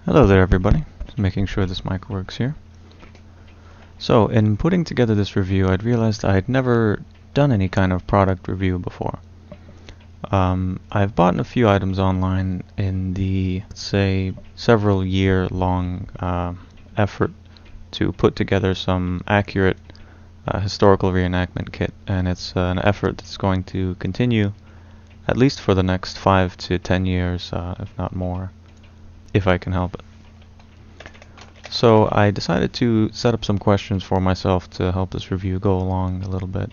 Hello there everybody, just making sure this mic works here. So in putting together this review I'd realized I'd never done any kind of product review before. I've bought a few items online in the, say, several year long effort to put together some accurate historical reenactment kit, and it's an effort that's going to continue at least for the next 5 to 10 years, if not more, if I can help it. So I decided to set up some questions for myself to help this review go along a little bit.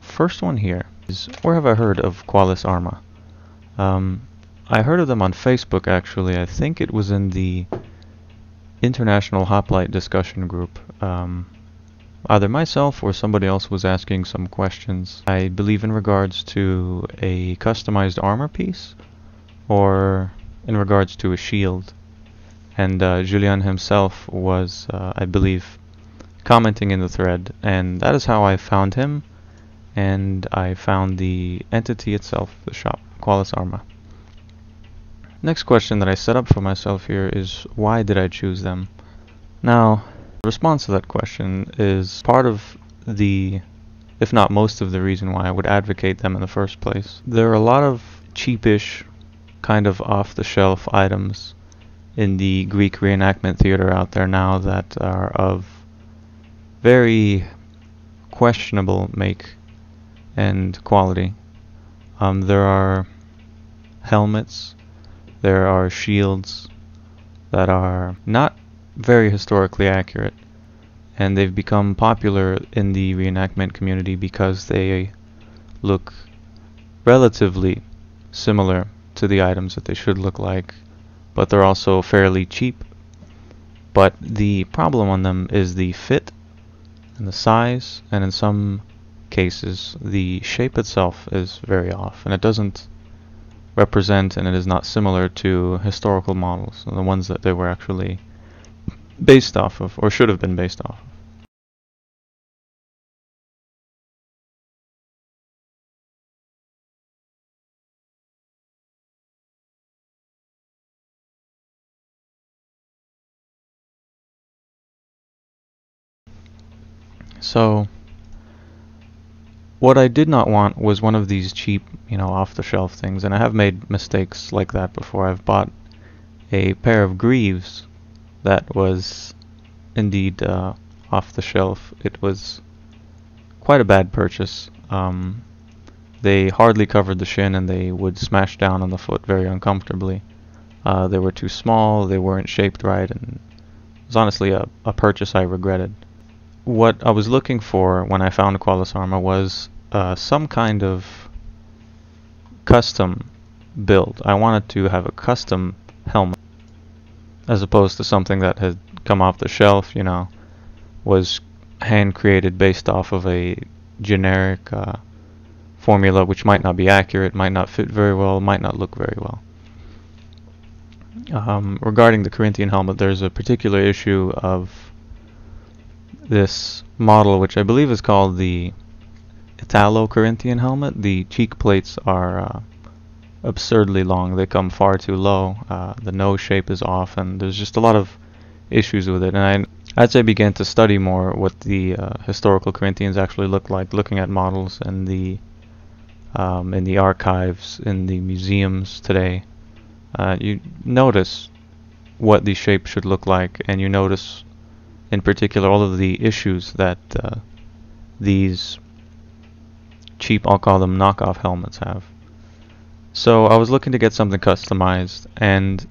First one here is, where have I heard of Qualis Arma? I heard of them on Facebook actually. I think it was in the International Hoplite discussion group. Either myself or somebody else was asking some questions, I believe in regards to a customized armor piece or in regards to a shield. And Julien himself was, I believe, commenting in the thread, and that is how I found him, and I found the entity itself, the shop, Qualis Arma. Next question that I set up for myself here is, why did I choose them? Now, the response to that question is part of the, if not most of the reason why I would advocate them in the first place. There are a lot of cheapish, kind of off-the-shelf items in the Greek reenactment theater out there now that are of very questionable make and quality. There are helmets, there are shields that are not very historically accurate, and they've become popular in the reenactment community because they look relatively similar to the items that they should look like, but they're also fairly cheap. But the problem on them is the fit and the size, and in some cases the shape itself is very off, and it doesn't represent, and it is not similar to historical models, the ones that they were actually based off of, or should have been based off of. So what I did not want was one of these cheap, off-the-shelf things, and I have made mistakes like that before. I've bought a pair of greaves that was indeed off the shelf. It was quite a bad purchase. They hardly covered the shin, and they would smash down on the foot very uncomfortably. They were too small, they weren't shaped right, and it was honestly a purchase I regretted. What I was looking for when I found Qualis Arma was some kind of custom build. I wanted to have a custom helmet, as opposed to something that had come off the shelf, was hand created based off of a generic formula which might not be accurate, might not fit very well, might not look very well. Regarding the Corinthian helmet, there's a particular issue of this model, which I believe is called the Italo-Corinthian helmet. The cheek plates are absurdly long. They come far too low. The nose shape is off, and there's just a lot of issues with it. And as I began to study more what the historical Corinthians actually looked like, looking at models in the archives, in the museums today, you notice what the shape should look like, and you notice in particular all of the issues that these cheap, I'll call them knockoff helmets, have. So I was looking to get something customized, and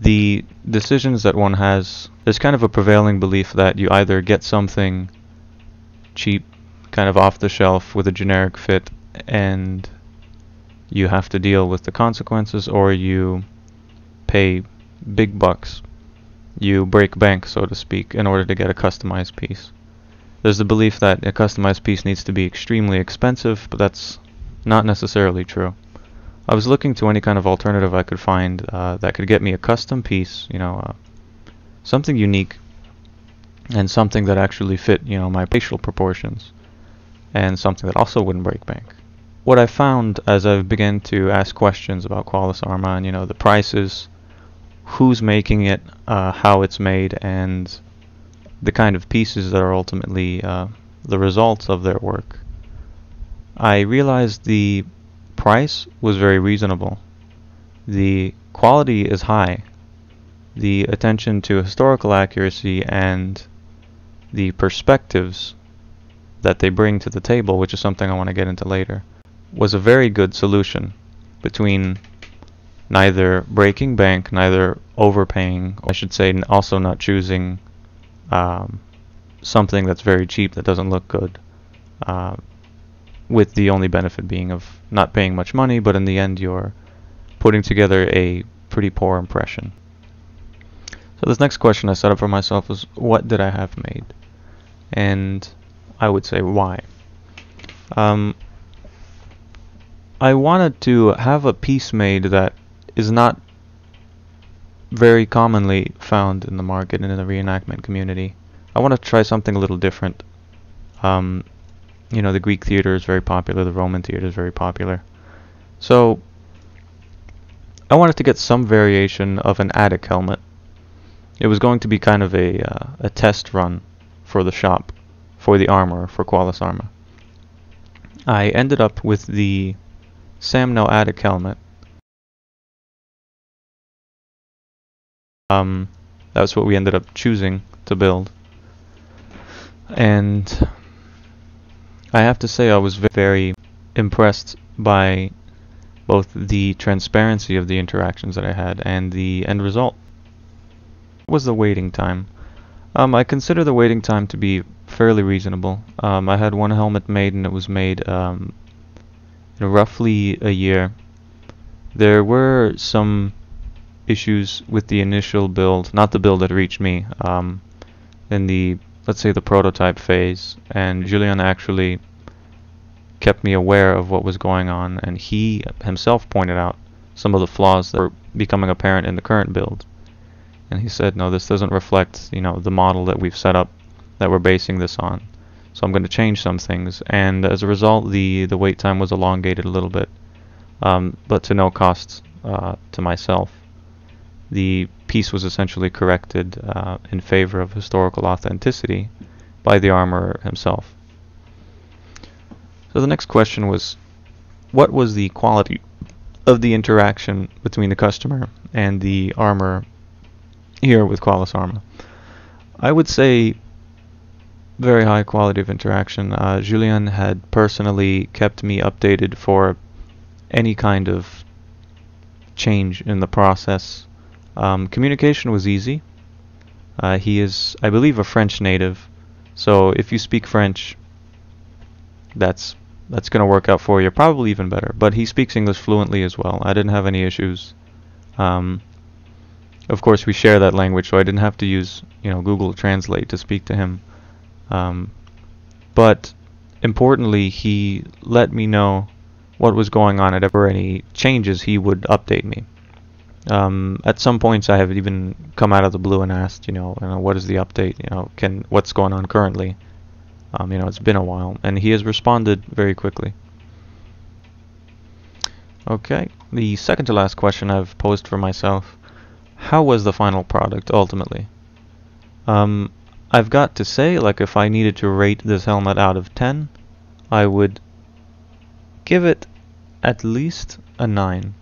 the decisions that one has, there's kind of a prevailing belief that you either get something cheap, kind of off the shelf with a generic fit, and you have to deal with the consequences, or you pay big bucks. You break bank, so to speak, in order to get a customized piece. There's the belief that a customized piece needs to be extremely expensive, but that's not necessarily true. I was looking to any kind of alternative I could find that could get me a custom piece, something unique, and something that actually fit, my facial proportions, and something that also wouldn't break bank. What I found as I began to ask questions about Qualis Arma and, the prices, who's making it, how it's made, and the kind of pieces that are ultimately the results of their work, I realized the price was very reasonable. The quality is high. The attention to historical accuracy and the perspectives that they bring to the table, which is something I want to get into later, was a very good solution between neither breaking bank, neither overpaying, or I should say also not choosing something that's very cheap that doesn't look good, with the only benefit being of not paying much money, but in the end you're putting together a pretty poor impression. So this next question I set up for myself was, what did I have made? And I would say why. I wanted to have a piece made that is not very commonly found in the market and in the reenactment community. I want to try something a little different. The Greek theater is very popular, the Roman theater is very popular. So I wanted to get some variation of an Attic helmet. It was going to be kind of a test run for the shop, for the armor, for Qualis Arma. I ended up with the Samno-Attic helmet. That's what we ended up choosing to build. And I have to say I was very impressed by both the transparency of the interactions that I had and the end result. What was the waiting time? I consider the waiting time to be fairly reasonable. I had one helmet made, and it was made roughly a year. There were some issues with the initial build, not the build that reached me, in the, let's say, the prototype phase, and Julien actually kept me aware of what was going on, and he himself pointed out some of the flaws that were becoming apparent in the current build. And he said, no, this doesn't reflect, the model that we've set up, that we're basing this on. So I'm going to change some things, and as a result, the wait time was elongated a little bit, but to no cost to myself. The piece was essentially corrected in favor of historical authenticity by the armorer himself. So the next question was, what was the quality of the interaction between the customer and the armorer here with Qualis Arma? I would say very high quality of interaction. Julien had personally kept me updated for any kind of change in the process. Communication was easy. He is, I believe, a French native, so if you speak French, that's going to work out for you, probably even better. But he speaks English fluently as well. I didn't have any issues. Of course, we share that language, so I didn't have to use Google Translate to speak to him. But importantly, he let me know what was going on. At ever any changes, he would update me. At some points, I have even come out of the blue and asked, what is the update? What's going on currently? It's been a while, and he has responded very quickly. Okay, the second to last question I've posed for myself: how was the final product ultimately? I've got to say, if I needed to rate this helmet out of 10, I would give it at least a 9.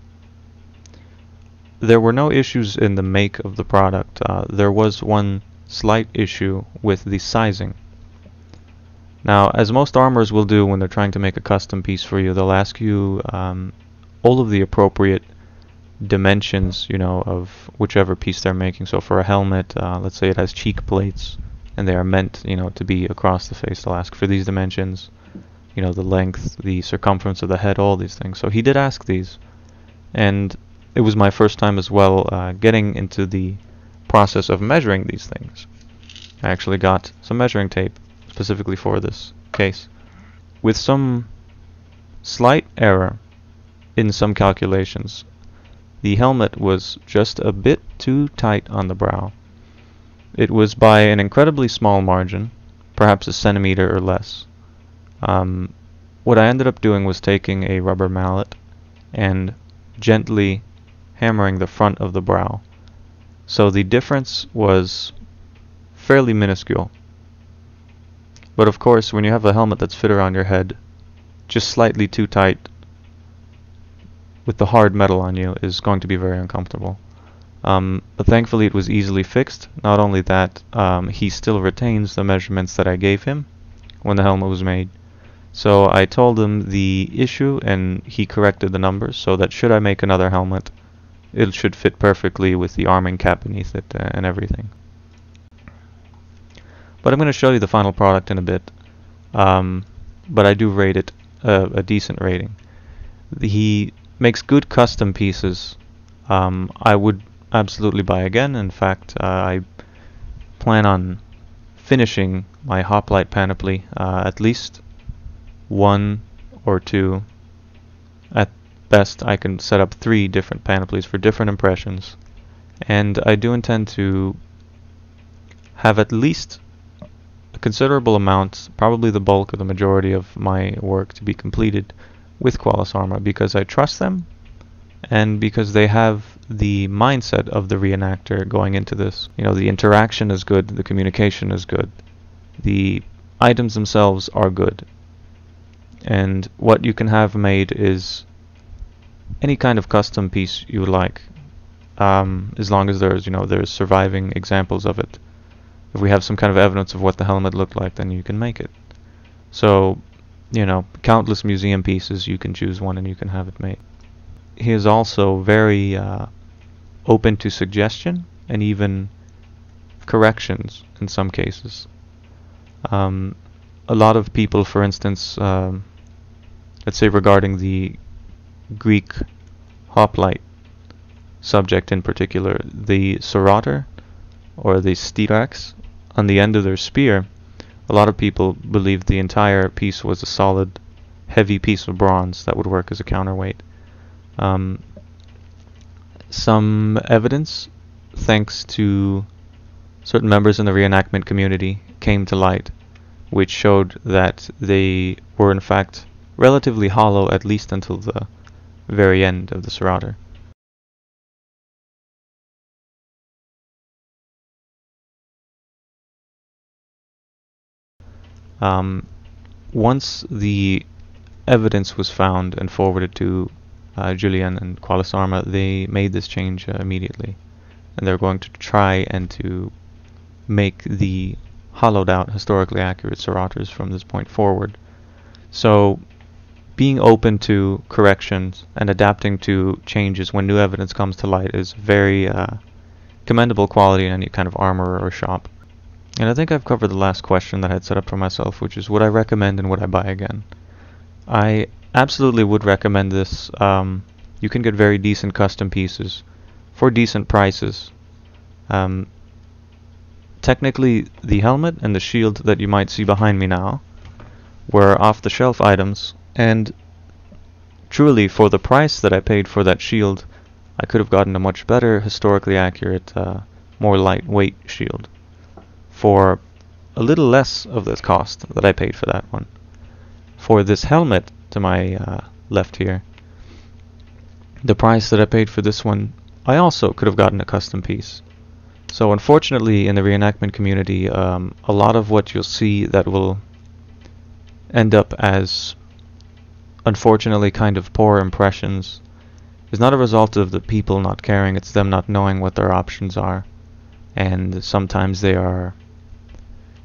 There were no issues in the make of the product. There was one slight issue with the sizing. Now, as most armorers will do when they're trying to make a custom piece for you, they'll ask you all of the appropriate dimensions, of whichever piece they're making. So for a helmet, let's say it has cheek plates, and they are meant, to be across the face. They'll ask for these dimensions, the length, the circumference of the head, all these things. So he did ask these, and it was my first time as well getting into the process of measuring these things. I actually got some measuring tape specifically for this case. With some slight error in some calculations, the helmet was just a bit too tight on the brow. It was by an incredibly small margin, perhaps a centimeter or less. What I ended up doing was taking a rubber mallet and gently hammering the front of the brow So the difference was fairly minuscule. But of course, when you have a helmet that's fit around your head, just slightly too tight with the hard metal on you is going to be very uncomfortable. But thankfully it was easily fixed. Not only that, he still retains the measurements that I gave him when the helmet was made. So I told him the issue and he corrected the numbers so that should I make another helmet, it should fit perfectly with the arming cap beneath it and everything. But I'm going to show you the final product in a bit. But I do rate it a decent rating. He makes good custom pieces. I would absolutely buy again. In fact, I plan on finishing my hoplite panoply, at least one or two. At best, I can set up 3 different panoplies for different impressions. And I do intend to have at least a considerable amount, probably the bulk or the majority of my work to be completed with Qualis Arma, because I trust them and because they have the mindset of the reenactor going into this. You know, the interaction is good, the communication is good, the items themselves are good, and what you can have made is any kind of custom piece you like, as long as there's surviving examples of it. If we have some kind of evidence of what the helmet looked like, then you can make it. So, countless museum pieces, you can choose one and you can have it made. He is also very open to suggestion and even corrections in some cases. A lot of people, for instance, let's say regarding the Greek hoplite subject in particular, the soroter or the styrax on the end of their spear, a lot of people believed the entire piece was a solid, heavy piece of bronze that would work as a counterweight. Some evidence, thanks to certain members in the reenactment community, came to light, which showed that they were in fact relatively hollow, at least until the very end of the soroter. Once the evidence was found and forwarded to Julien and Qualis Arma, they made this change immediately, and they're going to try and to make the hollowed out, historically accurate soroters from this point forward. So being open to corrections and adapting to changes when new evidence comes to light is very commendable quality in any kind of armorer or shop. And I think I've covered the last question that I had set up for myself, which is would I recommend and would I buy again? I absolutely would recommend this. You can get very decent custom pieces for decent prices. Technically, the helmet and the shield that you might see behind me now were off-the-shelf items, and truly, for the price that I paid for that shield, I could have gotten a much better, historically accurate, more lightweight shield for a little less of the cost that I paid for that one. For this helmet to my left here, the price that I paid for this one, I also could have gotten a custom piece. So unfortunately, in the reenactment community, a lot of what you'll see that will end up as, unfortunately, kind of poor impressions is not a result of the people not caring, it's them not knowing what their options are. And sometimes they are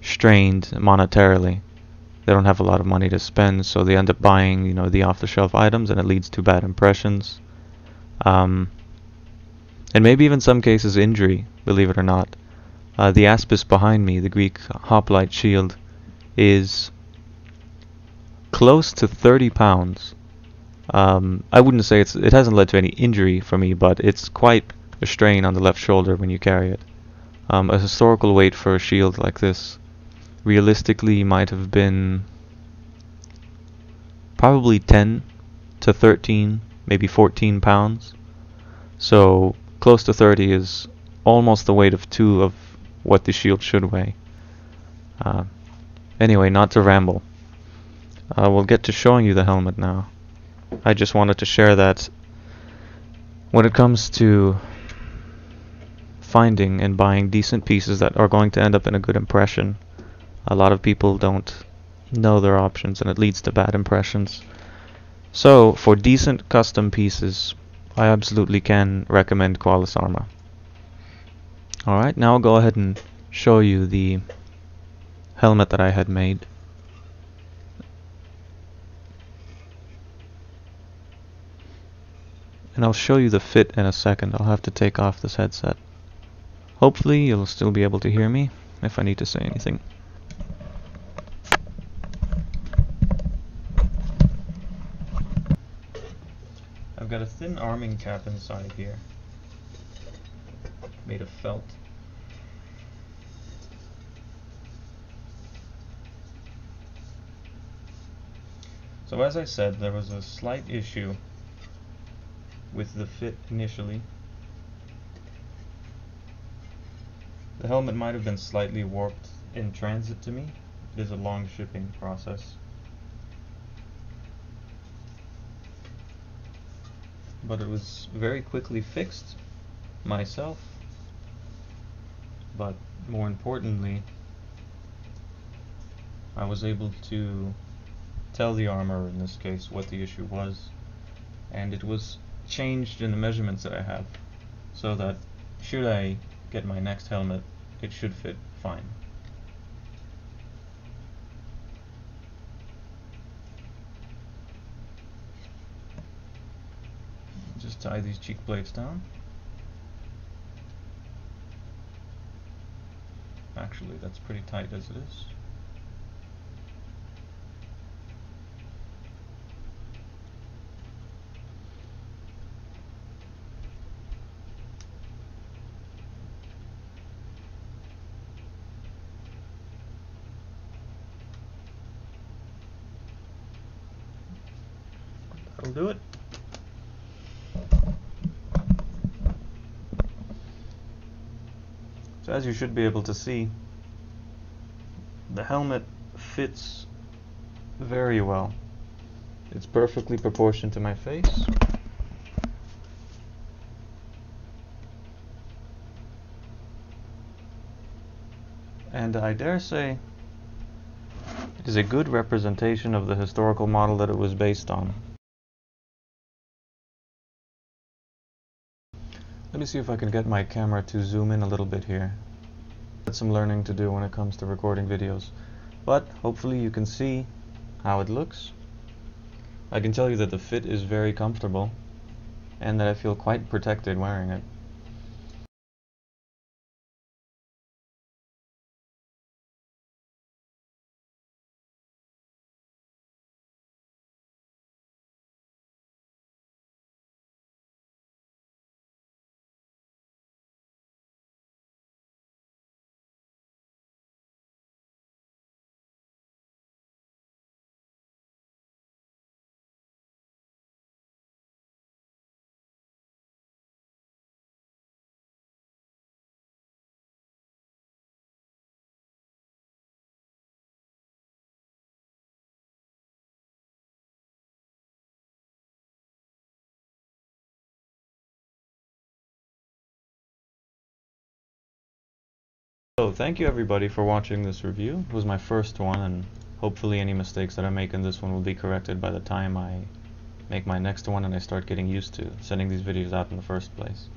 strained monetarily. They don't have a lot of money to spend, so they end up buying, the off-the-shelf items, and it leads to bad impressions. And maybe even some cases injury, believe it or not. The aspis behind me, the Greek hoplite shield, is close to 30 pounds. I wouldn't say it hasn't led to any injury for me, but it's quite a strain on the left shoulder when you carry it. A historical weight for a shield like this realistically might have been probably 10 to 13, maybe 14 pounds. So close to 30 is almost the weight of 2 of what the shield should weigh. Anyway, not to ramble. We'll get to showing you the helmet now. I just wanted to share that when it comes to finding and buying decent pieces that are going to end up in a good impression. A lot of people don't know their options, and it leads to bad impressions. So, for decent custom pieces, I absolutely can recommend Qualis Arma. Alright, now I'll go ahead and show you the helmet that I had made. And I'll show you the fit in a second. I'll have to take off this headset. Hopefully you'll still be able to hear me if I need to say anything. I've got a thin arming cap inside here, made of felt. So as I said, there was a slight issue with the fit initially. The helmet might have been slightly warped in transit to me. It is a long shipping process. But it was very quickly fixed myself. But more importantly, I was able to tell the armor, in this case, what the issue was, and it was changed in the measurements that I have, so that should I get my next helmet, it should fit fine. Just tie these cheek plates down. Actually, that's pretty tight as it is. That'll do it. So as you should be able to see, the helmet fits very well. It's perfectly proportioned to my face. And I dare say it is a good representation of the historical model that it was based on. Let me see if I can get my camera to zoom in a little bit here. Got some learning to do when it comes to recording videos, but hopefully you can see how it looks. I can tell you that the fit is very comfortable and that I feel quite protected wearing it. So thank you everybody for watching this review. It was my first one, and hopefully any mistakes that I make in this one will be corrected by the time I make my next one and I start getting used to sending these videos out in the first place.